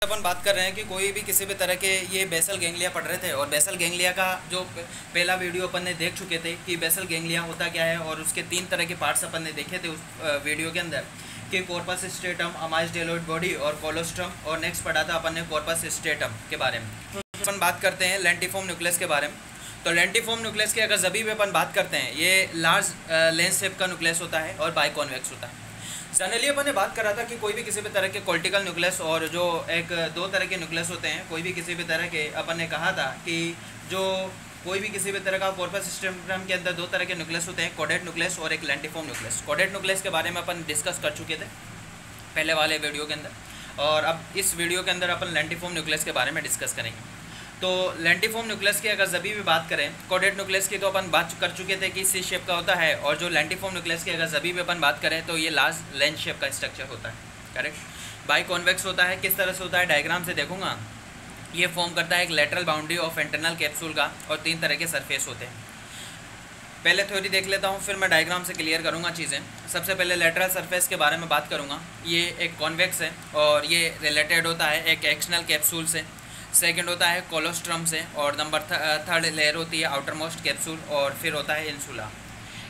अपन बात कर रहे हैं कि कोई भी किसी भी तरह के ये बेसल गैंग्लिया पढ़ रहे थे और बेसल गैंग्लिया का जो पहला वीडियो अपन ने देख चुके थे कि बेसल गैंग्लिया होता क्या है और उसके 3 तरह के पार्ट्स अपन ने देखे थे उस वीडियो के अंदर कि कॉर्पस स्ट्रेटम, अमाइस डेलोइड बॉडी और कोलोस्ट्रम। और नेक्स्ट पढ़ा था अपन ने कॉर्पस स्ट्रेटम के बारे में। तो अपन बात करते हैं लेंटिफॉर्म न्यूक्लियस के बारे में। तो लेंटिफॉर्म न्यूक्लियस की अगर जभी भी अपन बात करते हैं, ये लार्ज लेंस शेप का न्यूक्लियस होता है और बाई कॉन्वेक्स होता है। जनरली अपन ने बात करा था कि कोई भी किसी भी तरह के कॉर्टिकल न्यूक्लियस और जो एक 2 तरह के न्यूक्लियस होते हैं, कोई भी किसी भी तरह के, अपन ने कहा था कि जो कोई भी किसी भी तरह का कॉर्पस सिस्टम के अंदर 2 तरह के न्यूक्लियस होते हैं, कोडेड न्यूक्लियस और एक लेंटिफॉर्म न्यूक्लियस। कोडेड न्यूक्लियस के बारे में अपन डिस्कस कर चुके थे पहले वाले वीडियो के अंदर, और अब इस वीडियो के अंदर अपन लेंटिफॉर्म न्यूक्लियस के बारे में डिस्कस करेंगे। तो लेंटिफॉर्म न्यूक्लियस की अगर जभी भी बात करें, कोडेड न्यूक्लियस की तो अपन बात कर चुके थे कि सी शेप का होता है, और जो लेंटिफॉर्म न्यूक्लियस की अगर जभी भी अपन बात करें तो ये लार्ज लेंस शेप का स्ट्रक्चर होता है। करेक्ट। बाई कॉन्वेक्स होता है। किस तरह से होता है डायग्राम से देखूंगा। ये फॉर्म करता है एक lateral boundary of internal capsule का, और 3 तरह के सरफेस होते हैं। पहले थ्योरी देख लेता हूँ, फिर मैं डायग्राम से क्लियर करूँगा चीज़ें। सबसे पहले लेटरल सरफेस के बारे में बात करूँगा। ये एक कॉन्वेक्स है और ये रिलेटेड होता है एक एक्सटर्नल कैप्सूल से। सेकंड होता है कोलोस्ट्रम से, और नंबर थर्ड लेयर होती है आउटर मोस्ट कैप्सूल, और फिर होता है इंसुला।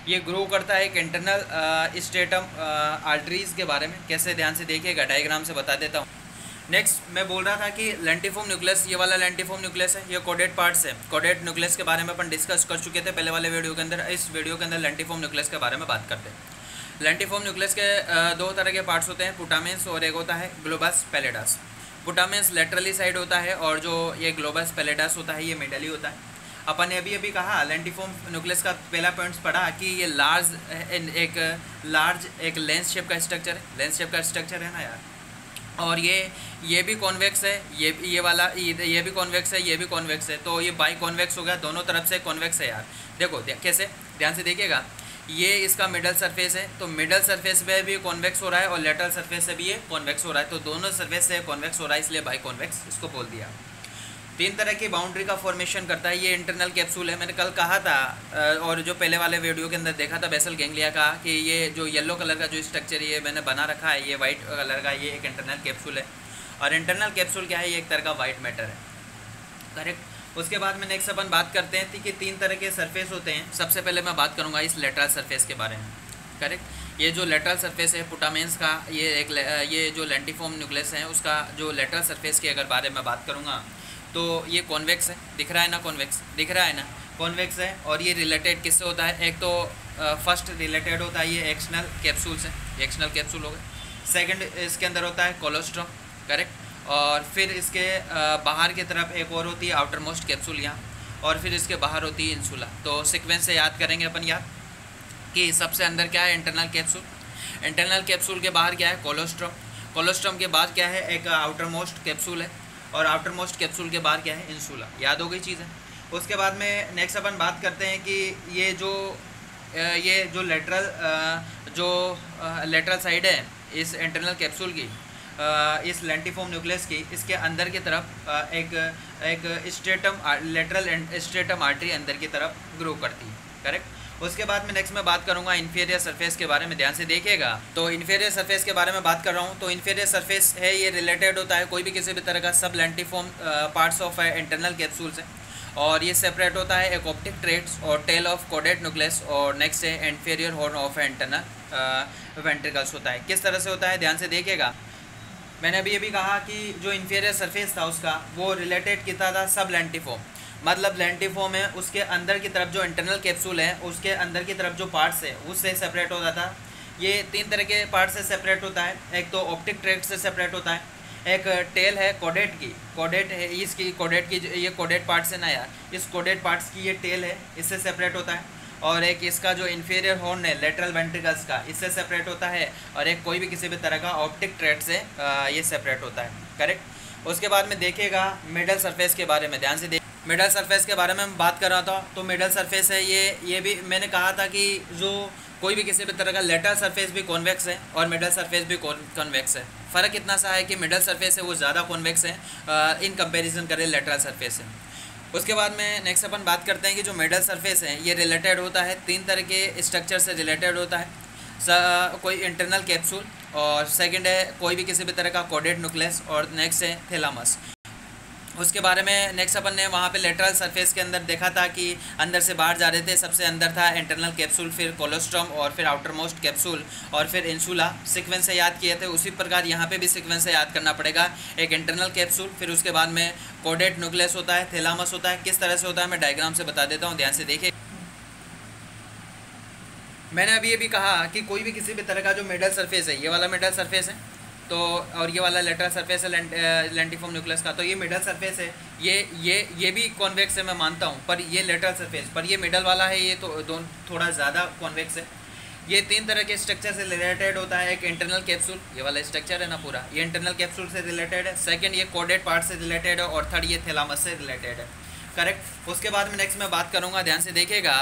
ये ग्रो करता है एक इंटरनल स्ट्रेटम आर्टरीज के बारे में। कैसे, ध्यान से देखिएगा, डायग्राम से बता देता हूँ। नेक्स्ट मैं बोल रहा था कि लेंटिफॉर्म न्यूक्लियस, ये वाला लेंटिफॉर्म न्यूक्लियस है, ये कोडेड पार्ट्स है। कोडेड न्यूक्लियस के बारे में अपन डिस्कस कर चुके थे पहले वाले वीडियो के अंदर। इस वीडियो के अंदर लेंटिफॉर्म न्यूक्लियस के बारे में बात करते हैं। लेंटिफॉर्म न्यूक्लियस के 2 तरह के पार्ट्स होते हैं, पुटामेंस और एक होता है ग्लोबस पैलेडस। पुटामेंस लेटरली साइड होता है और जो ये ग्लोबस पैलेडस होता है ये मिडली होता है। अपन ने अभी कहा लेंटिफॉर्म न्यूक्लियस का पहला पॉइंट्स पढ़ा कि ये लार्ज एक लेंस शेप का स्ट्रक्चर है। लेंस शेप का स्ट्रक्चर है ना यार। और ये भी कॉन्वेक्स है, ये वाला ये भी कॉन्वेक्स है, ये भी कॉन्वेक्स है। तो ये बाई कॉन्वेक्स हो गया, दोनों तरफ से कॉन्वेक्स है यार। देखो कैसे, ध्यान से देखिएगा। ये इसका मिडल सरफेस है, तो मिडल सरफेस पे भी कॉन्वेक्स हो रहा है और लेटरल सरफेस से भी ये कॉन्वेक्स हो रहा है। तो दोनों सरफेस से कॉन्वेक्स हो रहा है, इसलिए बाई कॉन्वेक्स इसको बोल दिया। 3 तरह की बाउंड्री का फॉर्मेशन करता है। ये इंटरनल कैप्सूल है, मैंने कल कहा था और जो पहले वाले वीडियो के अंदर देखा था बेसल गैंग्लिया का, कि ये जो येलो कलर का जो स्ट्रक्चर ये मैंने बना रखा है, ये वाइट कलर का, ये एक इंटरनल कैप्सूल है। और इंटरनल कैप्सूल क्या है, ये एक तरह का वाइट मैटर है। करेक्ट। उसके बाद में नेक्स्ट अपन बात करते हैं कि 3 तरह के सरफेस होते हैं। सबसे पहले मैं बात करूंगा इस लेटरल सरफेस के बारे में। करेक्ट। ये जो लेटरल सरफेस है पुटामेंस का, ये जो लेंटिफॉर्म न्यूक्लियस है उसका जो लेटरल सरफेस के अगर बारे में बात करूंगा तो ये कॉन्वेक्स है। दिख रहा है ना, कॉन्वेक्स दिख रहा है ना, कॉन्वेक्स है। और ये रिलेटेड किससे होता है, एक तो फर्स्ट रिलेटेड होता है ये एक्सटर्नल कैप्सूल से, एक्सटर्नल कैप्सूल हो गए। सेकेंड इसके अंदर होता है कोलोस्ट्रम। करेक्ट। और फिर इसके बाहर की तरफ एक और होती है आउटर मोस्ट कैप्सूल यहाँ, और फिर इसके बाहर होती है इंसुला। तो सीक्वेंस से याद करेंगे अपन यार कि सबसे अंदर क्या है, इंटरनल कैप्सूल। इंटरनल कैप्सूल के बाहर क्या है, कोलोस्ट्रम। कोलोस्ट्रम के बाद क्या है, एक आउटर मोस्ट कैप्सूल है, और आउटर मोस्ट कैप्सूल के बाहर क्या है, इंसुला। याद हो गई चीज़ है। उसके बाद में नेक्स्ट अपन बात करते हैं कि ये जो लेटरल साइड है इस इंटरनल कैप्सूल की, इस लेंटिफॉर्म न्यूक्लियस की, इसके अंदर की तरफ एक लेटरल स्ट्रेटम आर्टरी अंदर की तरफ ग्रो करती है। करेक्ट। उसके बाद में नेक्स्ट मैं बात करूंगा इंफीरियर सरफेस के बारे में। ध्यान से देखिएगा। तो इंफीरियर सरफेस के बारे में बात कर रहा हूं। तो इंफीरियर सरफेस है, ये रिलेटेड होता है कोई भी किसी भी तरह का सब lentiform parts of internal capsule से, और ये सेपरेट होता है एक ऑप्टिक ट्रैक्ट और टेल ऑफ कोडेड न्यूक्लियस, और नेक्स्ट है inferior horn of internal ventricles होता है। किस तरह से होता है, ध्यान से देखिएगा। मैंने अभी कहा कि जो इंफीरियर सरफेस था उसका वो रिलेटेड कितना था, सब लेंटिफॉर्म। मतलब लेंटिफॉर्म है, उसके अंदर की तरफ जो इंटरनल कैप्सूल है उसके अंदर की तरफ जो पार्ट्स है उससे सेपरेट होता था। ये 3 तरह के पार्ट से सेपरेट होता है। एक तो ऑप्टिक ट्रैक्ट से सेपरेट होता है, एक टेल है कोडेड की, कोडेड है इसकी, कोडेड की ये कोडेड पार्ट्स है ना यार, इस कोडेड पार्ट्स की ये टेल है, इससे सेपरेट होता है। और एक इसका जो इन्फीरियर हॉर्न है लेटरल वेंट्रिकल्स का, इससे सेपरेट होता है। और एक कोई भी किसी भी तरह का ऑप्टिक ट्रैक्ट से ये सेपरेट होता है। करेक्ट। उसके बाद में देखिएगा मिडल सरफेस के बारे में। ध्यान से देख, मिडल सरफेस के बारे में मैं बात कर रहा था। तो मिडल सरफेस है ये भी मैंने कहा था कि जो कोई भी किसी भी तरह का लेटरल सरफेस भी कॉन्वेक्स है और मिडल सरफेस भी कॉन्वेक्स है। फ़र्क इतना सा है कि मिडल सरफेस है वो ज़्यादा कॉन्वेक्स है इन कंपैरिजन करें लेटरल सरफेस है। उसके बाद में नेक्स्ट अपन बात करते हैं कि जो मिडल सरफेस है ये रिलेटेड होता है 3 तरह के स्ट्रक्चर से रिलेटेड होता है। कोई इंटरनल कैप्सूल, और सेकंड है कोई भी किसी भी तरह का कोडेड न्यूक्लियस, और नेक्स्ट है थैलामस। उसके बारे में नेक्स्ट अपन ने वहाँ पे लेटरल सरफेस के अंदर देखा था कि अंदर से बाहर जा रहे थे। सबसे अंदर था इंटरनल कैप्सूल, फिर कोलोस्ट्रम, और फिर आउटर मोस्ट कैप्सूल, और फिर इंसुला। सीक्वेंस से याद किए थे, उसी प्रकार यहाँ पे भी सीक्वेंस से याद करना पड़ेगा। एक इंटरनल कैप्सूल, फिर उसके बाद में कोडेड न्यूक्लियस होता है, थैलामस होता है। किस तरह से होता है मैं डायग्राम से बता देता हूँ, ध्यान से देखिए। मैंने अभी ये भी कहा कि कोई भी किसी भी तरह का जो मिडल सरफेस है, ये वाला मिडल सरफेस है, तो और ये वाला लेटरल सरफेस है लेंटिफॉर्म न्यूक्लियस का, तो ये मिडल सरफेस है। ये भी कॉन्वेक्स है मैं मानता हूँ, पर ये लेटरल सरफेस, पर ये मिडल वाला है, ये तो थोड़ा ज़्यादा कॉन्वेक्स है। ये तीन तरह के स्ट्रक्चर से रिलेटेड होता है। एक इंटरनल कैप्सूल, ये वाला स्ट्रक्चर है ना पूरा, ये इंटरनल कैप्सूल से रिलेटेड है। सेकंड ये कोडेड पार्ट से रिलेटेड है, और थर्ड ये थैलामस से रिलेटेड है। करेक्ट। उसके बाद में नेक्स्ट मैं बात करूंगा, ध्यान से देखिएगा।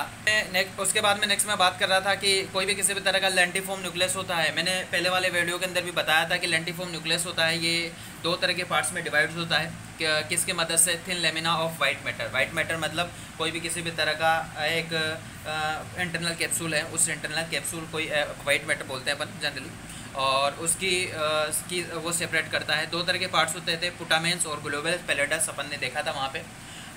उसके बाद में नेक्स्ट मैं बात कर रहा था कि कोई भी किसी भी तरह का लेंटिफॉर्म न्यूक्लियस होता है। मैंने पहले वाले वीडियो के अंदर भी बताया था कि लेंटिफॉर्म न्यूक्लियस होता है, ये दो तरह के पार्ट्स में डिवाइड होता है। किसके मदद से? Thin lamina of white matter. White matter मतलब कोई भी किसी भी तरह का एक इंटरनल कैप्सूल है, उस इंटरनल कैप्सूल कोई वाइट मैटर बोलते हैं अपन जनरली, और उसकी वो सेपरेट करता है। दो तरह के पार्ट्स होते थे, पुटामेंस और ग्लोबल पैलेडस, अपन ने देखा था वहाँ पे।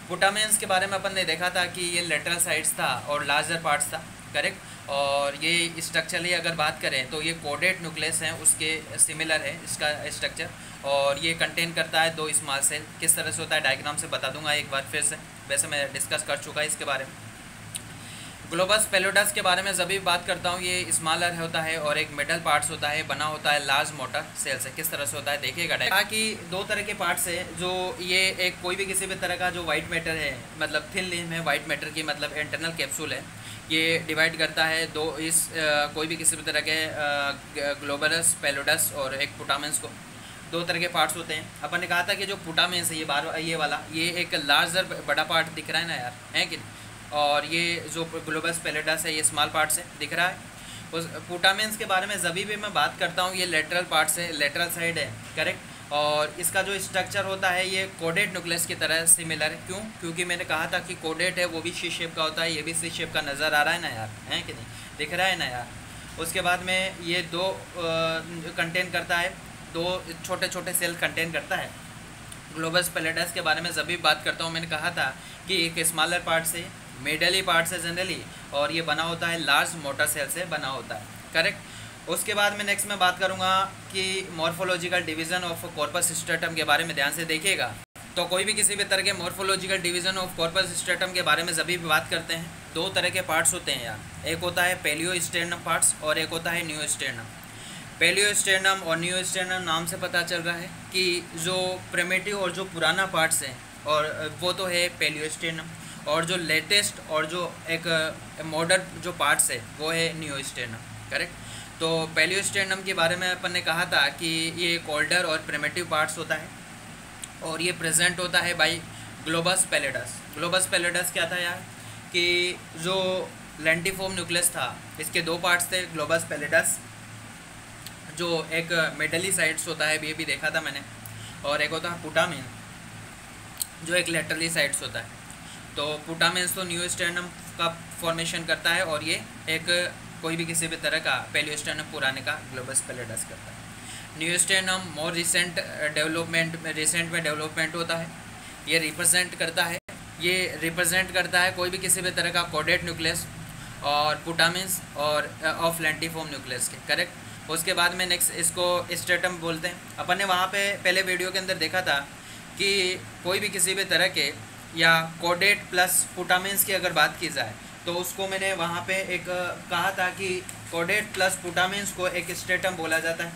पुटामेंस के बारे में अपन ने देखा था कि ये लेटरल साइड्स था और लार्जर पार्ट्स था, करेक्ट। और ये स्ट्रक्चरली अगर बात करें तो ये कोडेड न्यूक्लियस हैं, उसके सिमिलर है इसका स्ट्रक्चर, और ये कंटेन करता है दो स्मॉल सेल। किस तरह से होता है डायग्राम से बता दूंगा एक बार फिर से, वैसे मैं डिस्कस कर चुका है इसके बारे में। ग्लोबस पेलोडस के बारे में जब भी बात करता हूँ, ये स्मॉलर होता है और एक मिडल पार्ट्स होता है, बना होता है लार्ज मोटर सेल से। किस तरह से होता है देखिएगा। कि दो तरह के पार्ट्स है, जो ये एक कोई भी किसी भी तरह का जो वाइट मैटर है, मतलब थिन लिम्फ है वाइट मैटर की, मतलब इंटरनल कैप्सूल है, ये डिवाइड करता है दो कोई भी किसी भी तरह के ग्लोबलस पेलोडस और एक पुटामेंस को। दो तरह के पार्ट्स होते हैं। अपन ने कहा था कि जो पुटामेंस है ये वाला, ये एक लार्जर बड़ा पार्ट दिख रहा है ना यार, है कि, और ये जो ग्लोबस पेलेडस है ये स्मॉल पार्ट से दिख रहा है। उस पुटामेंस के बारे में जब भी मैं बात करता हूँ, ये लेटरल पार्ट से, लेटरल साइड है, करेक्ट। और इसका जो स्ट्रक्चर होता है ये कोडेड न्यूक्लियस की तरह सिमिलर है। क्यों? क्योंकि मैंने कहा था कि कोडेड है वो भी सी शेप का होता है, ये भी सी शेप का नज़र आ रहा है ना यार, है कि नहीं, दिख रहा है ना यार। उसके बाद में ये दो कंटेन करता है, दो छोटे छोटे सेल कंटेन करता है। ग्लोबस पेलेडस के बारे में जब भी बात करता हूँ, मैंने कहा था कि एक स्मॉलर पार्ट से, मिडली पार्ट से जनरली, और ये बना होता है लार्ज मोटर सेल से बना होता है, करेक्ट। उसके बाद में नेक्स्ट मैं बात करूँगा कि morphological division of corpus stratum के बारे में, ध्यान से देखिएगा। तो कोई भी किसी भी तरह के morphological division of corpus stratum के बारे में जब भी बात करते हैं, दो तरह के पार्ट्स होते हैं यार। एक होता है पेलियोस्टेर्नम पार्ट्स और एक होता है न्यूस्टेर्नम। पेलियोस्टेर्नम और न्यूस्टेर्नम नाम से पता चल रहा है कि जो प्रिमिटिव और जो पुराना पार्ट्स हैं, और वो तो है पेलियोस्टेर्नम, और जो लेटेस्ट और जो एक मॉडर्न जो पार्ट्स है वो है न्यूस्टेर्नम, करेक्ट। तो पेलियोस्टेर्नम के बारे में अपन ने कहा था कि ये एक ओल्डर और प्रिमिटिव पार्ट्स होता है, और ये प्रेजेंट होता है बाई ग्लोबस पेलेडस। ग्लोबस पेलेडस क्या था यार, कि जो लेंटिफॉर्म न्यूक्लियस था, इसके दो पार्ट्स थे, ग्लोबस पेलेडस जो एक मिडली साइड्स होता है, ये भी देखा था मैंने, और एक होता है पुटामेन जो एक लेटरली साइड्स होता है। तो पुटामेंस तो न्यूस्टेर्नम का फॉर्मेशन करता है, और ये एक कोई भी किसी भी तरह का पेलियोस्टेर्नम पुराने का ग्लोबस पेलेडस करता है। न्यूस्टेर्नम मोर रिसेंट में डेवलपमेंट होता है। ये रिप्रेजेंट करता है कोई भी किसी भी तरह का कोडेड न्यूक्लियस और पुटामेंस और ऑफ लेंटिफॉर्म न्यूक्लियस के, करेक्ट। उसके बाद में नेक्स्ट इसको स्ट्रेटम बोलते हैं। अपन ने वहाँ पे पहले वीडियो के अंदर देखा था कि कोई भी किसी भी तरह के या कोडेड प्लस पुटामेंस की अगर बात की जाए, तो उसको मैंने वहाँ पे एक कहा था कि कोडेड प्लस पुटामेंस को एक स्ट्रेटम बोला जाता है,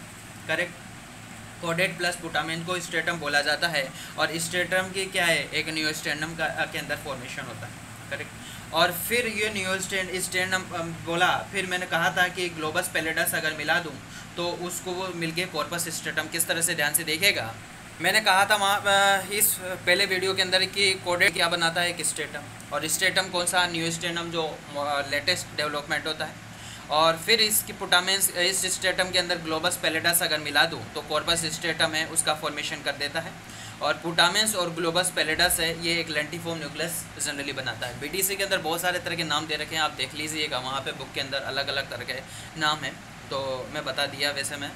करेक्ट। कोडेड प्लस पुटामेन को स्ट्रेटम बोला जाता है, और स्ट्रेटम की क्या है, एक न्यूस्टेर्नम के अंदर फॉर्मेशन होता है, करेक्ट। और फिर ये न्यूस्टेर्नम बोला, फिर मैंने कहा था कि ग्लोबस पेलेडस अगर मिला दूँ तो उसको वो मिलके कॉर्पस स्ट्रेटम। किस तरह से, ध्यान से देखिएगा। मैंने कहा था वहाँ इस पहले वीडियो के अंदर कि कोडेड क्या बनाता है, एक स्ट्रेटम, और स्ट्रेटम कौन सा, न्यूस्टेर्नम जो लेटेस्ट डेवलपमेंट होता है। और फिर इसकी पुटामेंस, इस स्ट्रेटम के अंदर ग्लोबस पेलेडस अगर मिला दूँ तो कॉर्पस स्ट्रेटम है उसका फॉर्मेशन कर देता है। और पुटामेंस और ग्लोबस पेलेडस है, ये एक लेंटिफॉर्म न्यूक्लियस जनरली बनाता है। बीटीसी के अंदर बहुत सारे तरह के नाम दे रखे हैं, आप देख लीजिएगा, वहाँ पे बुक के अंदर अलग अलग तरह के नाम हैं। तो मैं बता दिया वैसे मैं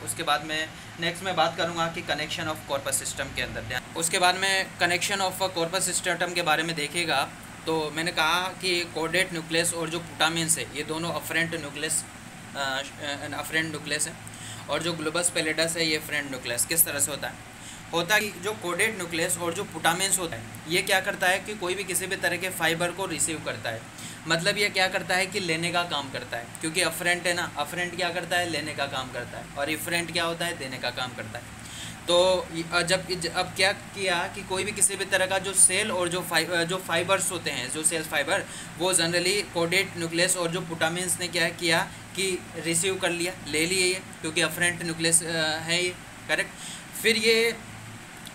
उसके बाद में नेक्स्ट मैं बात करूँगा कि कनेक्शन ऑफ कॉर्पस सिस्टम के अंदर। उसके बाद में कनेक्शन ऑफ कॉर्पस सिस्टम के बारे में देखिएगा। तो मैंने कहा कि कोडेट न्यूक्लियस और जो पुटामिन्स है ये दोनों अफरेंट न्यूक्लियस है, और जो ग्लोबस पैलिडस है ये फ्रेंड न्यूक्लियस। किस तरह से होता है कि जो कोडेट न्यूक्लियस और जो पुटामिन्स होता है ये क्या करता है कि कोई भी किसी भी तरह के फाइबर को रिसीव करता है। मतलब ये क्या करता है कि लेने का काम करता है, क्योंकि अफरेंट है ना, अफरेंट क्या करता है, लेने का काम करता है, और इफरेंट क्या होता है, देने का काम करता है। तो अब क्या किया कि कोई भी किसी भी तरह का जो सेल और जो फाइबर्स होते हैं, जो सेल फाइबर, वो जनरली कोडेट न्यूक्लियस और जो पुटामिन्स ने क्या किया कि रिसीव कर लिया, ले लिए ये, क्योंकि अफरेंट न्यूक्लियस है ये, करेक्ट। फिर ये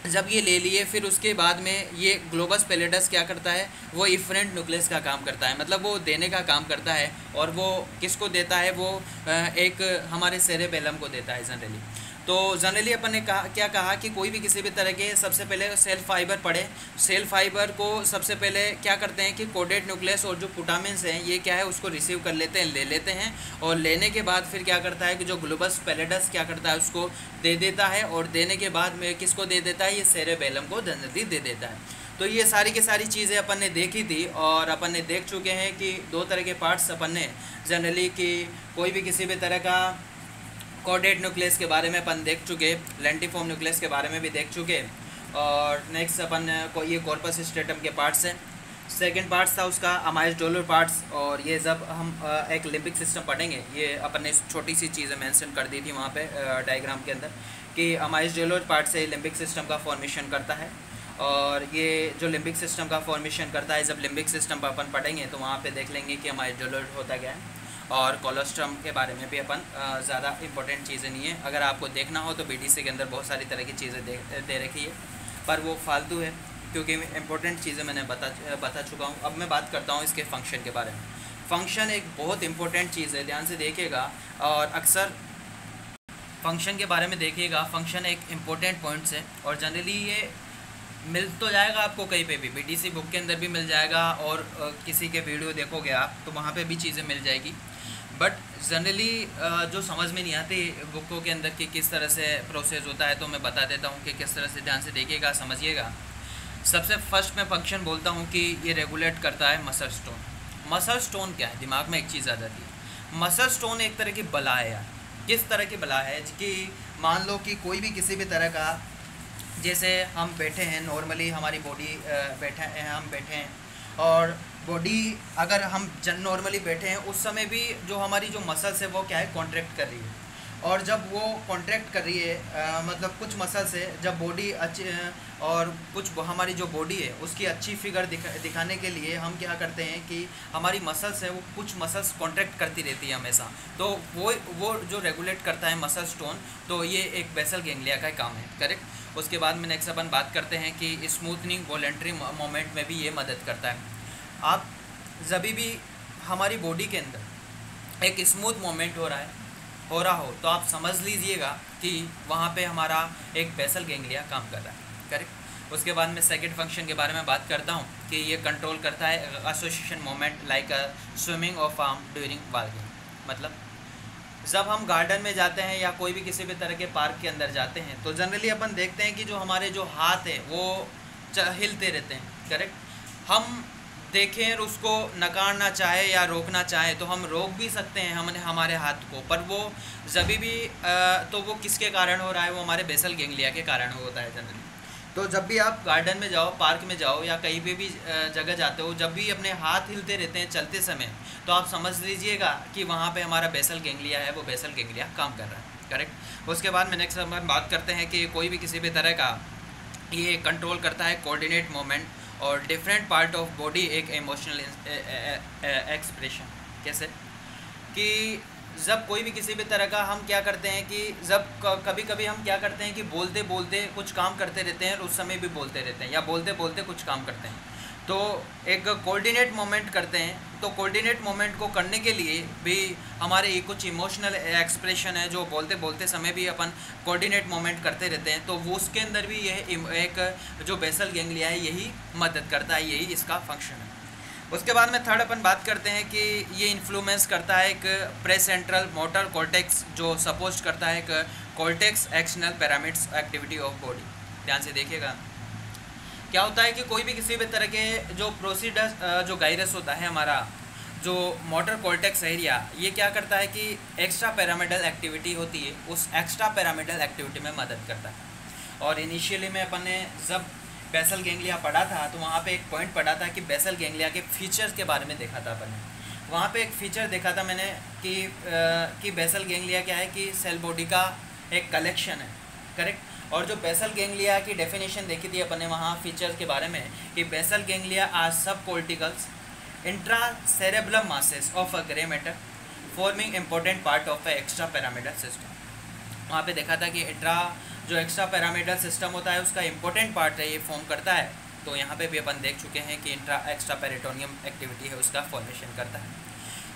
जब ये ले लिए, फिर उसके बाद में ये ग्लोबस पैलिडस क्या करता है, वो इफरेंट न्यूक्लियस का काम करता है, मतलब वो देने का काम करता है। और वो किसको देता है, वो एक हमारे सेरेबेलम को देता है जनरली। तो जनरली अपन ने क्या कहा कि कोई भी किसी भी तरह के सबसे पहले सेल फाइबर पढ़े, सेल फाइबर को सबसे पहले क्या करते हैं कि कोडेट न्यूक्लियस और जो पुटामिन्स हैं ये क्या है, उसको रिसीव कर लेते हैं, ले लेते हैं। और लेने के बाद फिर क्या करता है कि जो ग्लोबस पैलिडस क्या करता है, उसको दे देता है, और देने के बाद में किसको दे देता है, ये सेरेबेलम को जनरली दे देता है। तो ये सारी की सारी चीज़ें अपन ने देखी थी, और अपन ने देख चुके हैं कि दो तरह के पार्ट्स अपन ने जनरली कि कोई भी किसी भी तरह का कोडेट न्यूक्लियस के बारे में अपन देख चुके, लेंटिफॉर्म न्यूक्लियस के बारे में भी देख चुके, और नेक्स्ट अपन को ये कॉर्पस स्ट्रेटम के पार्ट्स हैं। सेकंड पार्ट्स था उसका अमाइस डोलर पार्ट्स, और ये जब हम एक लिम्बिक सिस्टम पढ़ेंगे, ये अपन ने छोटी सी चीज़ें मेंशन कर दी थी वहाँ पे डायग्राम के अंदर कि अमाइस डोलर पार्ट से लिम्बिक सिस्टम का फॉर्मेशन करता है। और ये जो लिम्बिक सिस्टम का फॉर्मेशन करता है, जब लिम्बिक सिस्टम पर अपन पढ़ेंगे तो वहाँ पे देख लेंगे कि अमाइस डोलर होता क्या है। और कोलोस्ट्रम के बारे में भी अपन ज़्यादा इंपॉर्टेंट चीज़ें नहीं है, अगर आपको देखना हो तो बीडीसी के अंदर बहुत सारी तरह की चीज़ें दे रखी है, पर वो फालतू है क्योंकि इम्पोर्टेंट चीज़ें मैंने बता चुका हूँ। अब मैं बात करता हूँ इसके फंक्शन के बारे में। फंक्शन एक बहुत इंपॉर्टेंट चीज़ है, ध्यान से देखिएगा, और अक्सर फंक्शन के बारे में देखिएगा। फंक्शन एक इम्पोर्टेंट पॉइंट्स है, और जनरली ये मिल तो जाएगा आपको कहीं पे भी, बीडीसी बुक के अंदर भी मिल जाएगा, और किसी के वीडियो देखोगे आप तो वहाँ पे भी चीज़ें मिल जाएगी। बट जनरली जो समझ में नहीं आती बुकों के अंदर कि किस तरह से प्रोसेस होता है, तो मैं बता देता हूँ कि किस तरह से, ध्यान से देखिएगा, समझिएगा। सबसे फर्स्ट मैं फंक्शन बोलता हूँ कि ये रेगुलेट करता है मसल स्टोन। मसल स्टोन क्या है, दिमाग में एक चीज़ आ जाती है, मसल स्टोन एक तरह की बला है यार। किस तरह की बला है कि मान लो कि कोई भी किसी भी तरह का, जैसे हम बैठे हैं नॉर्मली, हमारी बॉडी हम बैठे हैं, और बॉडी अगर हम नॉर्मली बैठे हैं उस समय भी जो हमारी जो मसल्स है वो क्या है, कॉन्ट्रैक्ट कर रही है। और जब वो कॉन्ट्रैक्ट कर रही है मतलब कुछ मसल्स है, जब बॉडी अच्छी और कुछ हमारी जो बॉडी है उसकी अच्छी फिगर दिखाने के लिए हम क्या करते हैं कि हमारी मसल्स है वो कुछ मसल्स कॉन्ट्रैक्ट करती रहती है हमेशा, तो वो जो रेगुलेट करता है मसल स्टोन, तो ये एक बेसल गैंग्लिया का काम है, करेक्ट। उसके बाद में नेक्स्ट अपन बात करते हैं कि स्मूथनिंग वॉलेंट्री मोमेंट में भी ये मदद करता है। आप जब भी हमारी बॉडी के अंदर एक स्मूथ मोमेंट हो रहा हो तो आप समझ लीजिएगा कि वहाँ पे हमारा एक बेसल गैंग्लिया काम कर रहा है, करेक्ट। उसके बाद में सेकंड फंक्शन के बारे में बात करता हूँ कि ये कंट्रोल करता है association moment like swimming of arm during walking. मतलब जब हम गार्डन में जाते हैं या कोई भी किसी भी तरह के पार्क के अंदर जाते हैं तो जनरली अपन देखते हैं कि जो हमारे जो हाथ है वो हिलते रहते हैं, करेक्ट। हम देखें और उसको नकारना चाहे या रोकना चाहे तो हम रोक भी सकते हैं हमने हमारे हाथ को, पर वो जब भी तो वो किसके कारण हो रहा है, वो हमारे बेसल गैंग्लिया के कारण होता है जनरली। तो जब भी आप गार्डन में जाओ, पार्क में जाओ या कहीं पे भी जगह जाते हो, जब भी अपने हाथ हिलते रहते हैं चलते समय, तो आप समझ लीजिएगा कि वहाँ पे हमारा बेसल गैंग्लिया है, वो बेसल गैंग्लिया काम कर रहा है, करेक्ट। उसके बाद में नेक्स्ट हम बात करते हैं कि कोई भी किसी भी तरह का ये कंट्रोल करता है कोऑर्डिनेट मूवमेंट और डिफरेंट पार्ट ऑफ बॉडी एक इमोशनल एक्सप्रेशन। कैसे कि जब कोई भी किसी भी तरह का हम क्या करते हैं कि जब कभी कभी हम क्या करते हैं कि बोलते बोलते कुछ काम करते रहते हैं और उस समय भी बोलते रहते हैं, या बोलते बोलते कुछ काम करते हैं, तो एक कोऑर्डिनेट मोमेंट करते हैं। तो कोऑर्डिनेट मोमेंट को करने के लिए भी हमारे ये कुछ इमोशनल एक्सप्रेशन है जो बोलते बोलते समय भी अपन कोऑर्डिनेट मोमेंट करते रहते हैं, तो वो उसके अंदर भी यह एक जो बेसल गैंग्लिया है यही मदद करता है, यही इसका फंक्शन है। उसके बाद में थर्ड अपन बात करते हैं कि ये इन्फ्लुएंस करता है एक प्रे सेंट्रल मोटर कॉर्टेक्स, जो सपोज करता है एक कॉर्टेक्स एक्शनल पिरामिड्स एक्टिविटी ऑफ बॉडी। ध्यान से देखिएगा क्या होता है कि कोई भी किसी भी तरह के जो प्रोसीडर जो गाइरस होता है हमारा जो मोटर कॉर्टेक्स एरिया, ये क्या करता है कि एक्स्ट्रा पिरामिडल एक्टिविटी होती है, उस एक्स्ट्रा पिरामिडल एक्टिविटी में मदद करता है। और इनिशियली में अपन ने जब बेसल गैंग्लिया पढ़ा था तो वहाँ पे एक पॉइंट पढ़ा था कि बेसल गैंग्लिया के फीचर्स के बारे में देखा था अपन ने। वहाँ पे एक फीचर देखा था मैंने कि बेसल गैंग्लिया क्या है कि सेल बॉडी का एक कलेक्शन है, करेक्ट। और जो बेसल गैंग्लिया की डेफिनेशन देखी थी अपन ने वहाँ फीचर्स के बारे में कि basal ganglia are sub corticals intra cerebrum masses of a grey matter forming important part of a extra pyramidal system. वहाँ पे देखा था कि जो एक्स्ट्रा पैरामिडल सिस्टम होता है उसका इम्पोर्टेंट पार्ट है, ये फॉर्म करता है। तो यहाँ पे भी अपन देख चुके हैं कि एक्स्ट्रा पेरिटोनियम एक्टिविटी है उसका फॉर्मेशन करता है।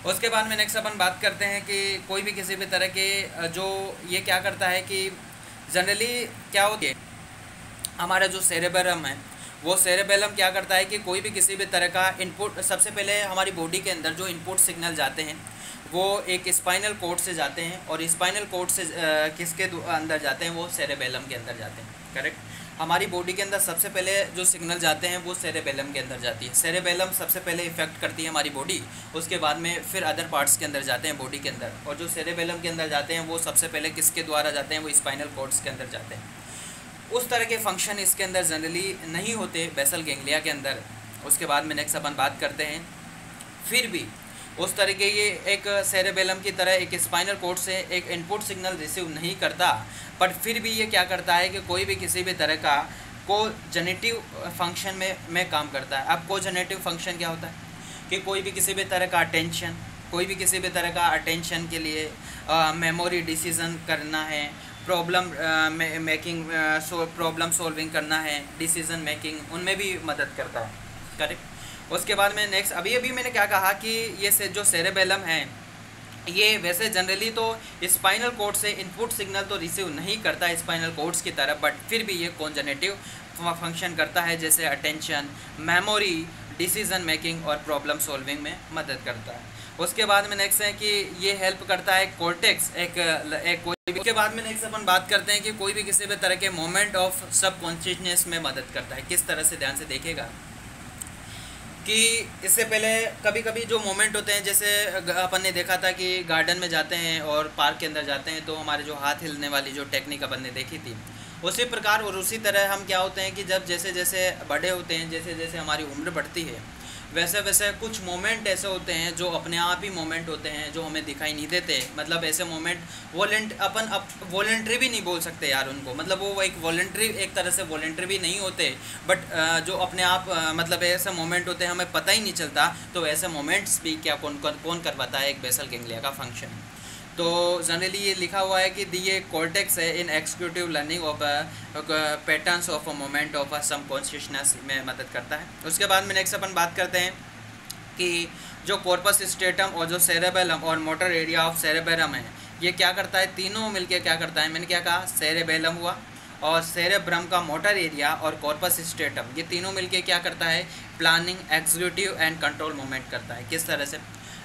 उसके बाद में नेक्स्ट अपन बात करते हैं कि कोई भी किसी भी तरह के जो ये क्या करता है कि जनरली क्या होती है हमारा जो सेरेबेलम है, वो सेरेबेलम क्या करता है कि कोई भी किसी भी तरह का इनपुट, सबसे पहले हमारी बॉडी के अंदर जो इनपुट सिग्नल जाते हैं वो एक स्पाइनल कोड से जाते हैं, और स्पाइनल कोड से किसके अंदर जाते हैं, वो सेरेबेलम के अंदर जाते हैं, करेक्ट। हमारी बॉडी के अंदर सबसे पहले जो सिग्नल जाते हैं वो सेरेबेलम के अंदर जाती है। सेरेबेलम सबसे पहले इफेक्ट करती है हमारी बॉडी, उसके बाद में फिर अदर पार्ट्स के अंदर जाते हैं बॉडी के अंदर। और जो सेरेबेलम के अंदर जाते हैं वो सबसे पहले किसके द्वारा जाते हैं, वो स्पाइनल कोड्स के अंदर जाते हैं। उस तरह के फंक्शन इसके अंदर जनरली नहीं होते बेसल गैंग्लिया के अंदर। उसके बाद में नेक्स्ट अपन बात करते हैं, फिर भी उस तरह के ये एक सेरेबेलम की तरह एक स्पाइनल कोड से एक इनपुट सिग्नल रिसीव नहीं करता, बट फिर भी ये क्या करता है कि कोई भी किसी भी तरह का कोजेनेटिव फंक्शन में काम करता है। अब कोजेनेटिव फंक्शन क्या होता है कि कोई भी किसी भी तरह का अटेंशन, कोई भी किसी भी तरह का अटेंशन के लिए मेमोरी डिसीजन करना है, प्रॉब्लम सॉल्विंग करना है, डिसीजन मेकिंग, उनमें भी मदद करता है, करेक्ट। उसके बाद में नेक्स्ट अभी मैंने क्या कहा कि ये जो सेरेबेलम है ये वैसे जनरली तो स्पाइनल कोड से इनपुट सिग्नल तो रिसीव नहीं करता स्पाइनल कोड्स की तरह, बट फिर भी ये कोजेनेटिव फंक्शन करता है, जैसे अटेंशन, मेमोरी, डिसीजन मेकिंग और प्रॉब्लम सॉल्विंग में मदद करता है। उसके बाद में नेक्स्ट है कि ये हेल्प करता है कॉर्टेक्स उसके बाद में नेक्स्ट अपन बात करते हैं कि कोई भी किसी भी तरह के मोमेंट ऑफ सब कॉन्शियसनेस में मदद करता है। किस तरह से, ध्यान से देखिएगा कि इससे पहले कभी कभी जो मोमेंट होते हैं, जैसे अपन ने देखा था कि गार्डन में जाते हैं और पार्क के अंदर जाते हैं तो हमारे जो हाथ हिलने वाली जो टेक्निक अपन ने देखी थी, उसी प्रकार और उसी तरह हम क्या होते हैं कि जब जैसे जैसे बड़े होते हैं, जैसे जैसे हमारी उम्र बढ़ती है, वैसे वैसे कुछ मोमेंट ऐसे होते हैं जो अपने आप ही मोमेंट होते हैं जो हमें दिखाई नहीं देते। मतलब ऐसे मोमेंट अपन वॉलेंट्री भी नहीं बोल सकते यार उनको, मतलब वो एक वॉलेंट्री, एक तरह से वॉलेंट्री भी नहीं होते, बट जो अपने आप मतलब ऐसे मोमेंट होते हैं हमें पता ही नहीं चलता। तो ऐसे मोमेंट्स भी क्या कौन करवाता है, एक बेसल गैंग्लिया का फंक्शन। तो जनरली ये लिखा हुआ है कि ये कॉर्टेक्स है in executive learning of patterns of a moment of a some consciousness में मदद करता है। उसके बाद में नेक्स्ट अपन बात करते हैं कि जो कॉर्पस स्ट्रेटम और जो सेरेबेलम और मोटर एरिया ऑफ सेरेबेलम है, ये क्या करता है, तीनों मिलके क्या करता है, मैंने क्या कहा, सेरेबेलम हुआ और सेरेब्रम का मोटर एरिया और कॉर्पस स्ट्रेटम, ये तीनों मिलके क्या करता है, planning, executive and control movement करता है। किस तरह से,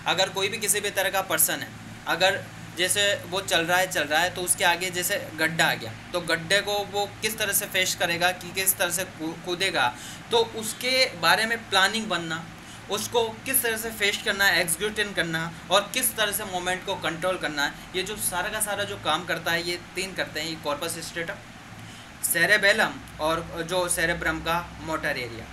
अगर कोई भी किसी भी तरह का पर्सन है, अगर जैसे वो चल रहा है तो उसके आगे जैसे गड्ढा आ गया, तो गड्ढे को वो किस तरह से फेस करेगा, कि किस तरह से कूदेगा, तो उसके बारे में प्लानिंग बनना, उसको किस तरह से फेस करना है, एग्जीक्यूट करना, और किस तरह से मोमेंट को कंट्रोल करना है, ये जो सारा का सारा जो काम करता है, ये तीन करते हैं, ये कॉर्पस स्ट्रेटम, सेरेबेलम और जो सेरेब्रम का मोटर एरिया,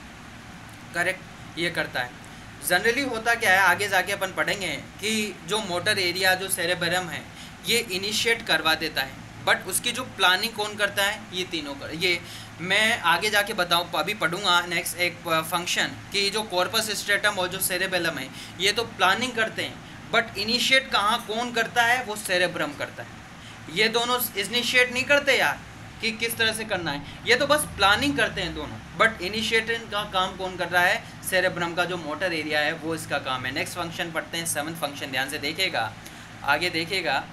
करेक्ट, ये करता है। जनरली होता क्या है, आगे जाके अपन पढ़ेंगे कि जो मोटर एरिया जो सेरेब्रम है ये इनिशिएट करवा देता है, बट उसकी जो प्लानिंग कौन करता है, ये तीनों कर, ये मैं आगे जाके बताऊँ, अभी पढ़ूंगा नेक्स्ट एक फंक्शन कि जो कॉर्पस स्ट्रेटम और जो सेरेबेलम है ये तो प्लानिंग करते हैं, बट इनिशिएट कहाँ कौन करता है, वो सेरेब्रम करता है। ये दोनों इनिशिएट नहीं करते यार कि किस तरह से करना है, ये तो बस प्लानिंग करते हैं दोनों, बट इनिशिएटिंग का काम कौन कर रहा है, सेरेब्रम का जो मोटर एरिया है वो इसका काम है। नेक्स्ट फंक्शन पढ़ते हैं, 7th फंक्शन, ध्यान से देखिएगा, आगे देखिएगा।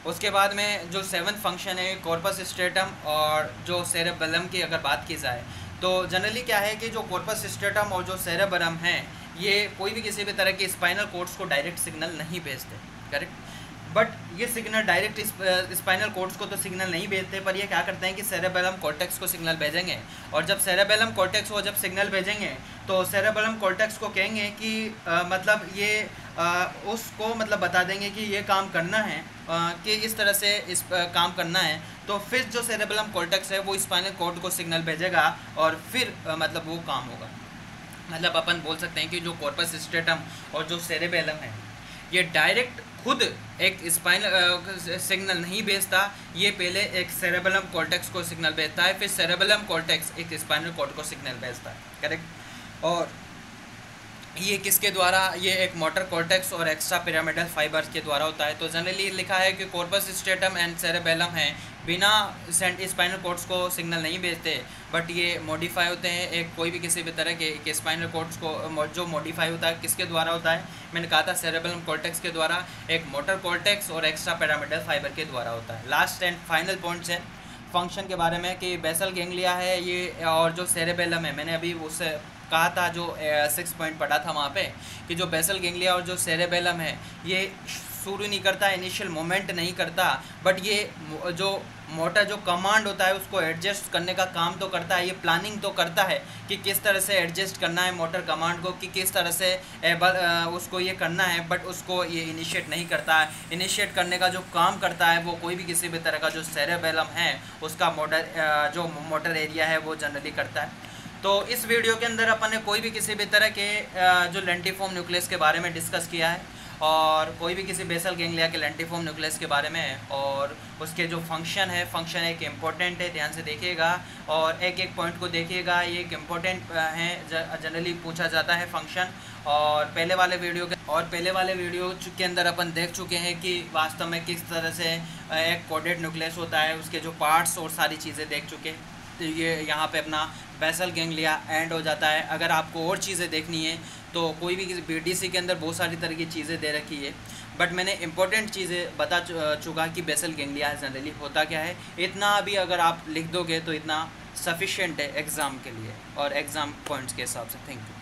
उसके बाद में जो 7th फंक्शन है कॉर्पस स्ट्रेटम और जो सेरेबेलम की अगर बात की जाए तो जनरली क्या है कि जो कॉर्पस स्ट्रेटम और जो सेरेबेलम है ये कोई भी किसी भी तरह के स्पाइनल कोड्स को डायरेक्ट सिग्नल नहीं भेजते, करेक्ट। बट ये सिग्नल डायरेक्ट स्पाइनल कोड्स को तो सिग्नल नहीं भेजते, पर ये क्या करते हैं कि सेरेबेलम कॉर्टेक्स को सिग्नल भेजेंगे। और जब सेरेबेलम कॉर्टेक्स को जब सिग्नल भेजेंगे तो सेरेबेलम कॉर्टेक्स को कहेंगे कि मतलब ये उसको मतलब बता देंगे कि ये काम करना है, कि इस तरह से इस काम करना है। तो फिर जो सेरेबेलम कॉर्टेक्स है वो स्पाइनल कॉर्ड को सिग्नल भेजेगा और फिर मतलब वो काम होगा। मतलब अपन बोल सकते हैं कि जो कॉर्पस स्ट्रेटम और जो सेरेबेलम है ये डायरेक्ट खुद एक स्पाइनल सिग्नल नहीं भेजता, ये पहले एक सेरेबेलम कॉर्टेक्स को सिग्नल भेजता है, फिर सेरेबेलम कॉर्टेक्स एक स्पाइनल कॉर्ड को सिग्नल भेजता है, करेक्ट। और ये किसके द्वारा, ये एक मोटर कॉर्टेक्स और एक्स्ट्रा पिरामिडल फाइबर्स के द्वारा होता है। तो जनरली लिखा है कि कॉर्पस स्ट्रेटम एंड सेरेबेलम हैं बिना स्पाइनल कॉर्ड्स को सिग्नल नहीं भेजते, बट ये मॉडिफाई होते हैं एक कोई भी किसी भी तरह के स्पाइनल कॉर्ड्स को जो मॉडिफाई होता है किसके द्वारा होता है, मैंने कहा था सेरेबेलम कॉर्टेक्स के द्वारा, एक मोटर कॉर्टेक्स और एक्स्ट्रा पिरामिडल फाइबर के द्वारा होता है। लास्ट एंड फाइनल पॉइंट्स है फंक्शन के बारे में कि बेसल गैंग्लिया है ये और जो सेरेबेलम है, मैंने अभी उससे कहा था जो 6 पॉइंट पढ़ा था वहाँ पे कि जो बेसल गैंग्लिया और जो सेरेबेलम है ये शुरू नहीं करता, इनिशियल मोमेंट नहीं करता, बट ये जो मोटर जो कमांड होता है उसको एडजस्ट करने का काम तो करता है, ये प्लानिंग तो करता है कि किस तरह से एडजस्ट करना है मोटर कमांड को, कि किस तरह से उसको ये करना है, बट उसको ये इनिशिएट नहीं करता है। इनिशिएट करने का जो काम करता है वो कोई भी किसी भी तरह का जो सेरेबेलम है उसका जो मोटर एरिया है वो जनरली करता है। तो इस वीडियो के अंदर अपन ने कोई भी किसी भी तरह के जो लेंटिफॉर्म न्यूक्लियस के बारे में डिस्कस किया है और कोई भी किसी बेसल गैंग्लिया के लेंटिफॉर्म न्यूक्लियस के बारे में है और उसके जो फंक्शन है, फंक्शन एक इम्पोर्टेंट है, ध्यान से देखिएगा और एक एक पॉइंट को देखिएगा, ये एक इम्पोर्टेंट है, जनरली पूछा जाता है फंक्शन। और पहले वाले वीडियो के अंदर अपन देख चुके हैं कि वास्तव में किस तरह से एक कोडेड न्यूक्लियस होता है, उसके जो पार्ट्स और सारी चीज़ें देख चुके हैं। तो ये यहाँ पे अपना बेसल गैंग्लिया एंड हो जाता है। अगर आपको और चीज़ें देखनी है तो कोई भी BDC के अंदर बहुत सारी तरह की चीज़ें दे रखी है, बट मैंने इंपॉर्टेंट चीज़ें बता चुका कि बेसल गैंग्लिया जनरली होता क्या है। इतना अभी अगर आप लिख दोगे तो इतना सफिशिएंट है एग्ज़ाम के लिए और एग्ज़ाम पॉइंट्स के हिसाब से। Thank you.